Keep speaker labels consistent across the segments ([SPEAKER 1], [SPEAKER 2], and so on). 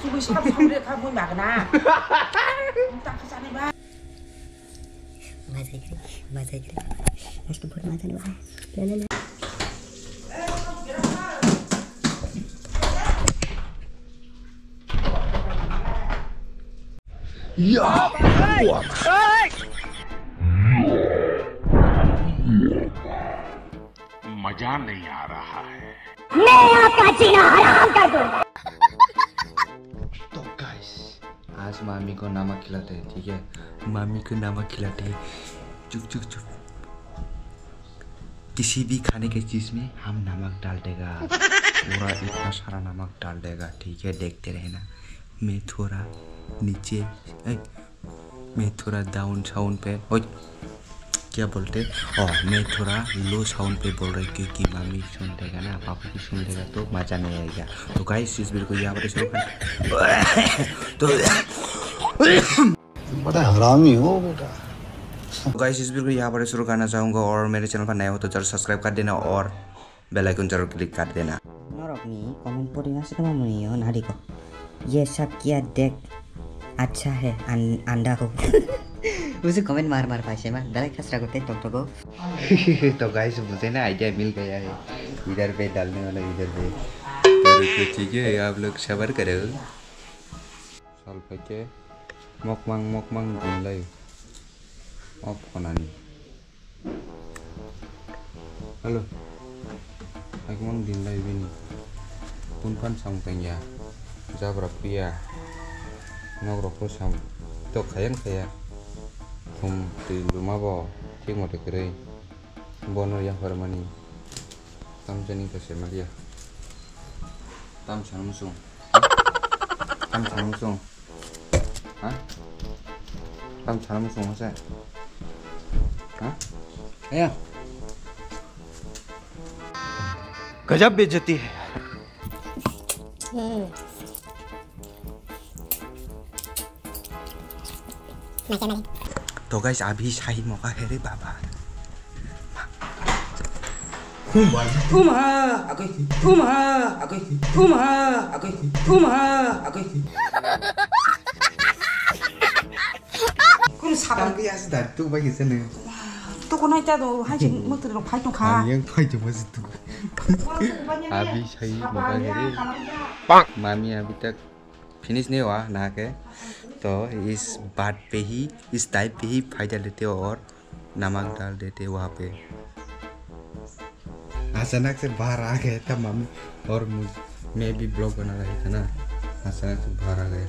[SPEAKER 1] सुबह शाम सामने खा मुझे मागना tak kesana bang
[SPEAKER 2] मजा करे इसको बहुत मजा लगा ले
[SPEAKER 3] या मजा नहीं आ रहा है
[SPEAKER 2] मैं आपका जीना हराम कर दूंगा।
[SPEAKER 4] तो गाइस आज मामी को नमक खिलाते हैं, ठीक है? मामी को नमक खिलाते हैं। चुप चुप चुप। किसी भी खाने की चीज में हम नमक डाल देगा, पूरा इतना सारा नमक डाल देगा, ठीक है? देखते रहना। मैं थोड़ा नीचे, मैं थोड़ा डाउन साउंड पे, क्या बोलते? और मैं थोड़ा लो साउंड पे बोल रही क्योंकि मामी सुन देगा ना, पापा भी सुन देगा तो मजा नहीं आएगा। तो गाइस इस वीडियो को यहाँ पर शुरू कर। तो
[SPEAKER 5] बड़ा हरामी हो बेटा।
[SPEAKER 4] गाइस इस वीडियो को यहाँ पर शुरू करना चाहूँगा और मेरे चैनल पर नए हो तो जरूर सब्सक्राइब कर देना और बेल आइकन जरूर क्लिक कर देना।
[SPEAKER 2] कमेंट पढ़ेगा से कमा मुनी हो नारी को ये सब क्या देख अच्छा है अंडा को मुझे कमेंट मार पासे में डाले खसरा करते टक टको।
[SPEAKER 4] तो गाइस मुझे ना आइडिया मिल गया है, इधर पे डालने वाला इधर पे। तो ठीक है आप लोग सबर करो। साल पे मकमंग दिनलाय अफ खानानि हेलो मकमंग दिनलाय बिनि कुनफान सांगतंया जाब्रा पिया नगरखौ सां तो खायन खाया हम दै लुमाबो ठीक मते करे बनर या हरमानि तामजनी कसे मारिया ताम सानमुसुं हा ताम सानमुसुं हसे हा या
[SPEAKER 5] गजब बेइज्जती है।
[SPEAKER 4] तो गाइस अभी शाही मौका है रे बाबा।
[SPEAKER 1] kung sabang
[SPEAKER 4] Kaya sa datu ba kasi na?
[SPEAKER 1] to ko na ita do hai ching mo tu do phai to kha
[SPEAKER 4] Yang pa cuma situ. अभी शाही मौका है रे। मामी अभी तक फिनिश नहीं हुआ नहा के, तो इस बात पे ही इस टाइप पे ही फायदा लेते और नमक डाल देते वहाँ पे। अचानक से बाहर आ गए था मामी और मैं भी ब्लॉग बना रही था ना, अचानक से बाहर आ गए।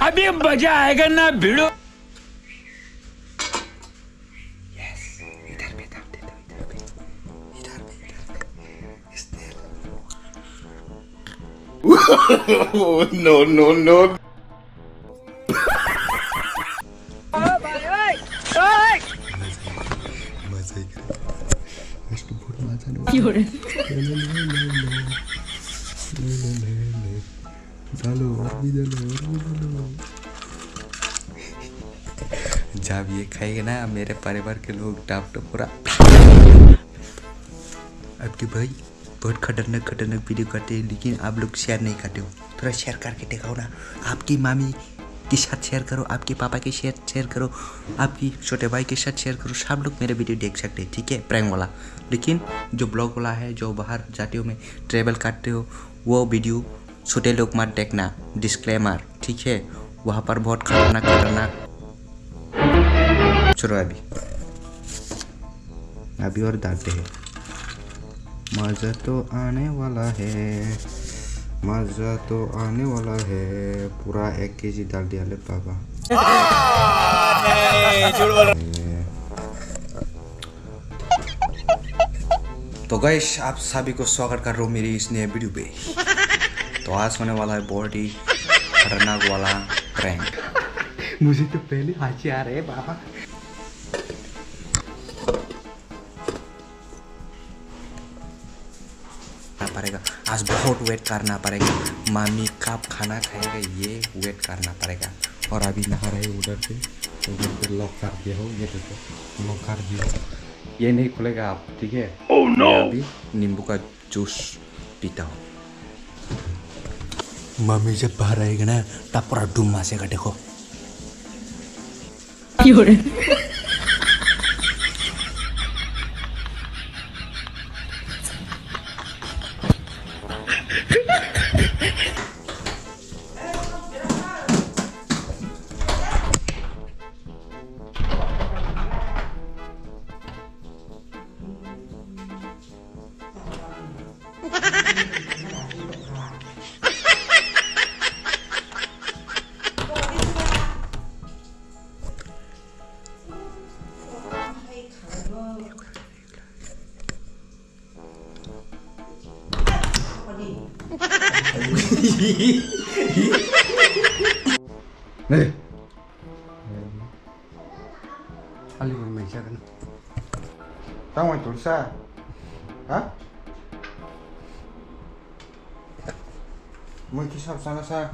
[SPEAKER 3] अभी मजा आएगा ना भिड़ो।
[SPEAKER 4] इधर पे दाब दे दो, इधर पे
[SPEAKER 3] नो नो नो
[SPEAKER 4] जब ये खाएगा ना मेरे परिवार के लोग टाप तो पूरा आपके भाई बहुत खतरनाक वीडियो करते हैं, लेकिन आप लोग शेयर नहीं करते हो। थोड़ा शेयर करके दिखाओ ना, आपकी मामी के साथ शेयर करो, आपके पापा के साथ शेयर करो, आपकी छोटे भाई के साथ शेयर करो, सब लोग मेरे वीडियो देख सकते हैं, ठीक है? प्रैंक वाला। लेकिन जो ब्लॉग वाला है, जो बाहर जाते हो, मैं ट्रेवल करते हो, वो वीडियो छोटे लोग मत देखना, डिस्क्लेमर, ठीक है? वहाँ पर बहुत खतरनाक। चलो अभी और डालते हैं। मज़ा तो आने वाला है, मज़ा तो आने वाला है। पूरा 1 kg डाल दिया ले पापा। तो गाइस आप सभी को स्वागत कर रहा हूँ मेरी इस नए वीडियो पे। तो आज होने वाला है बहुत ही खतरनाक वाला प्रैंक। मुझे तो पहले हंसी आ रहे बाबा। पड़ेगा आज बहुत वेट करना पड़ेगा, मामी कब खाना खाएगा ये वेट करना पड़ेगा। और अभी नहा रहे उधर से, उधर पे लॉक कर दिया हो, ये देखो लॉक कर दिया, ये नहीं खुलेगा आप, ठीक है। मैं अभी नींबू का जूस पीता हूँ। मम्मी जब बाहर आएगा ना तब पूरा डूम मासेगा, देखो। 네. 빨리 보면 시작은. 땅을 돌사. 아? 뭐 이렇게 삽사나사.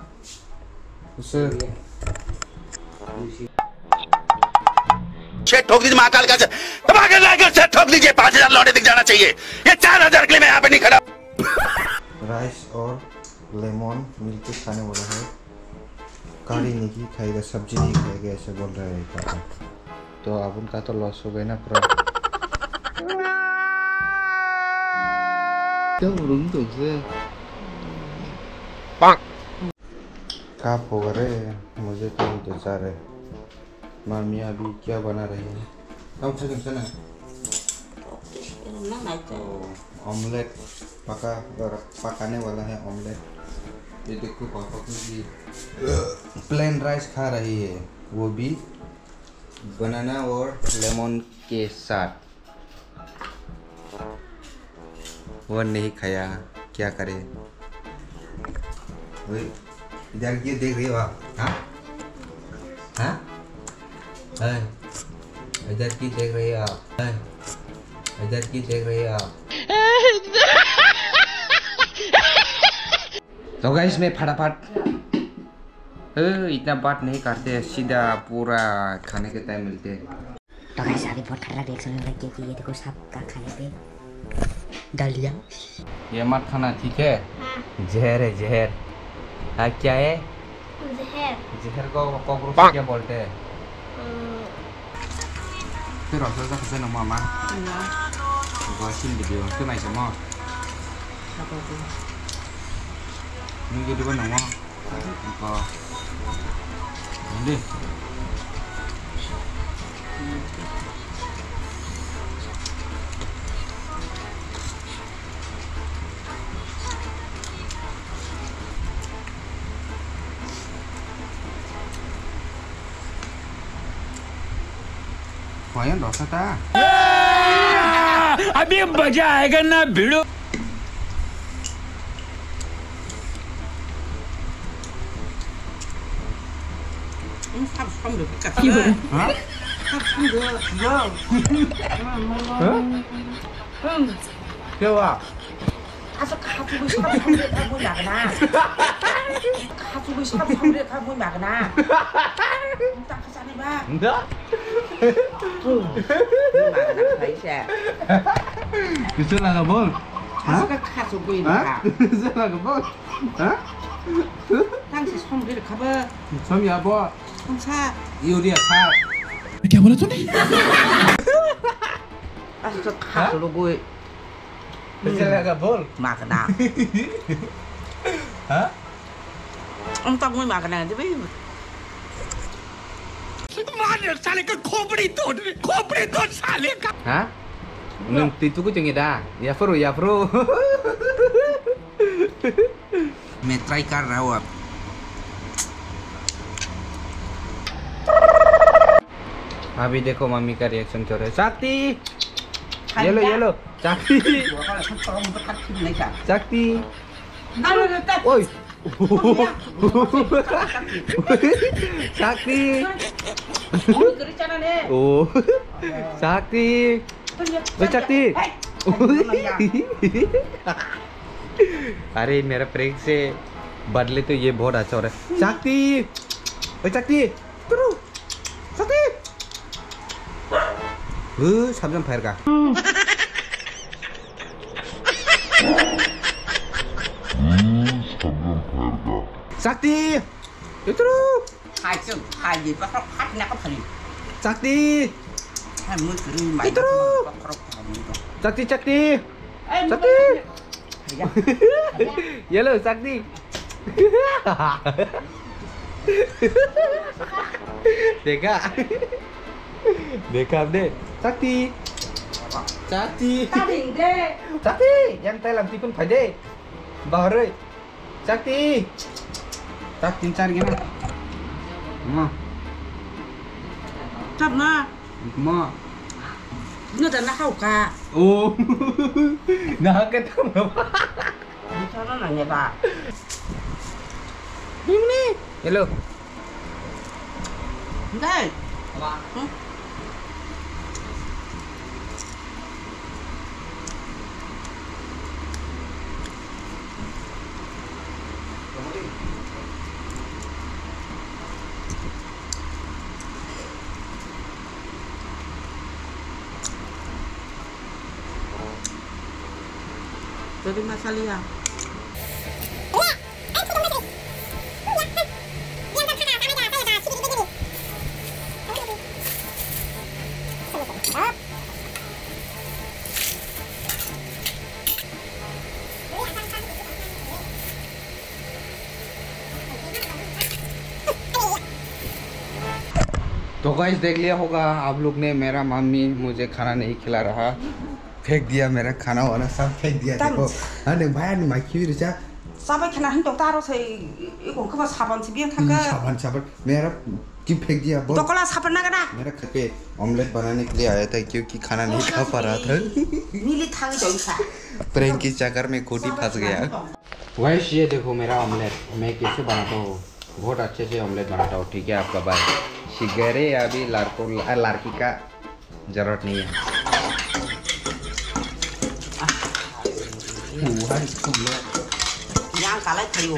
[SPEAKER 4] 무슨?
[SPEAKER 3] छह ठोक दीजिए महाकाल का धमाके लाकर छह ठोक दीजिए, 5,000 लौटे दिख जाना चाहिए। ये 4,000 के लिए मैं यहाँ पे नहीं खड़ा।
[SPEAKER 4] राइस और लेमन मिलके खाने वाला है। कढ़ी नहीं खाएगा, सब्जी नहीं खाएगा, ऐसे बोल रहे हैं पापा। तो अब उनका तो लॉस हो गया ना पूरा। क्या बोलूं तुझसे? कब होगा रे? मुझे तो इंतजार है। मामी अभी क्या बना रही है? कम से कम से ना ऑमलेट पकाने वाला है ऑमलेट। ये देखो पापा को भी प्लेन राइस खा रही है, वो भी बनाना और लेमन के साथ। वो नहीं खाया, क्या करे? इधर ये देख रही हो आप? हाँ हाँ, इधर की देख रही हो आप? इधर की देख रही हो आप? तो गाइस मैं फटाफट इतना बात नहीं करते, सीधा पूरा खाने के टाइम मिलते हैं।
[SPEAKER 2] तो गाइस अभी बहुत खतरनाक रिएक्शन हो रहा है क्योंकि ये देखो सांप का खाने पे डाल दिया।
[SPEAKER 4] ये मत खाना, ठीक है? जहर है, जहर। हाँ क्या है?
[SPEAKER 6] जहर।
[SPEAKER 4] जहर को कॉकरोच क्या बोलते हैं? फिर रसोई का कैसे नमो मामा? गॉसिप वीडियो तो नहीं समझ। Ini di mana mah? Apa? Ini. Kayaknya dosa ta?
[SPEAKER 3] अभी मजा आएगा ना भिड़ो।
[SPEAKER 4] क्या हुआ?
[SPEAKER 1] 아서 가지고 샵 선택하고 나가나. 가지고 샵 선택하고 나가나. 딱 하자니 봐.
[SPEAKER 4] Enggak.
[SPEAKER 1] 나가나 파이샤.
[SPEAKER 4] Bisa lah kabul.
[SPEAKER 1] 아서 가지고 있나.
[SPEAKER 4] Bisa lah kabul. Hah?
[SPEAKER 1] 당신 선택을 가봐.
[SPEAKER 4] Som ya bo.
[SPEAKER 1] 성사.
[SPEAKER 4] Yuria sa.
[SPEAKER 3] क्या बोला तूने?
[SPEAKER 1] 아서 가지고
[SPEAKER 4] Bisa lah kabul.
[SPEAKER 1] 나가나.
[SPEAKER 4] Hah?
[SPEAKER 1] 엄청 muy 나가나. 근데
[SPEAKER 3] मार साले का खोपड़ी तोड़ साले का।
[SPEAKER 4] Hah? Nung titu ko chungi da. Ya bro, ya bro. मैं ट्राई कर रहा हूँ अब। अभी देखो मम्मी का रिएक्शन क्या हो रहा है। शक्ति ये लो, ये लो। शक्ति शक्ति ओए शक्ति ओ शक्ति शक्ति अरे मेरा प्रेक से बदले तो ये बहुत अच्छा हो रहा है। शक्ति Sakti, terus, Sakti. Sabjam fire ka. Sakti, terus.
[SPEAKER 1] Hai chứ, hai gì bắt róc hát nè có phần.
[SPEAKER 4] Sakti,
[SPEAKER 1] Hai mươi cứ mày
[SPEAKER 4] Itu.
[SPEAKER 1] bắt róc phần.
[SPEAKER 4] Sakti, Sakti.
[SPEAKER 1] Ê,
[SPEAKER 4] Sakti.
[SPEAKER 1] Dạ.
[SPEAKER 4] Yellow Sakti. देखा देखा आपने Sakti Sakti
[SPEAKER 1] Ta đỉnh đê.
[SPEAKER 4] Sakti yang tay làm tí pun phải đi bảo rồi Sakti Sakti cari gimana
[SPEAKER 1] Chậm mà.
[SPEAKER 4] Ma
[SPEAKER 1] Nó đã khâu cả.
[SPEAKER 4] oh nah ketemu
[SPEAKER 1] Đi cho nó là nhà bà.
[SPEAKER 4] ini hello
[SPEAKER 1] Đây. Ừ. Jadi masalah.
[SPEAKER 4] तो guys देख लिया होगा आप लोग ने मेरा mummy मुझे खाना नहीं खिला रहा फेंक दिया मेरा खाना वाना सब फेंक दिया देखो अरे भाई ने माइकी भी रचा
[SPEAKER 1] Sao khả năng chúng ta rồi thì cũng không có saban thì biết thằng
[SPEAKER 4] साबन साबन मेरा क्यों फेंक दिया
[SPEAKER 1] तो कला saban ना करा
[SPEAKER 4] मेरा घर पे ऑमलेट बनाने के लिए आया था क्योंकि खाना नहीं खा पा रहा था
[SPEAKER 1] नीली थांग जो सा
[SPEAKER 4] प्रेम के चक्कर में खोटी फंस गया गाइस ये देखो मेरा ऑमलेट मैं कैसे बनाता हूँ बहुत अच्छे से ऑमलेट बनाता हूँ ठीक है आपका भाई शिगरे अभी लड़की का जरूरत नहीं है
[SPEAKER 1] Yang kalah kali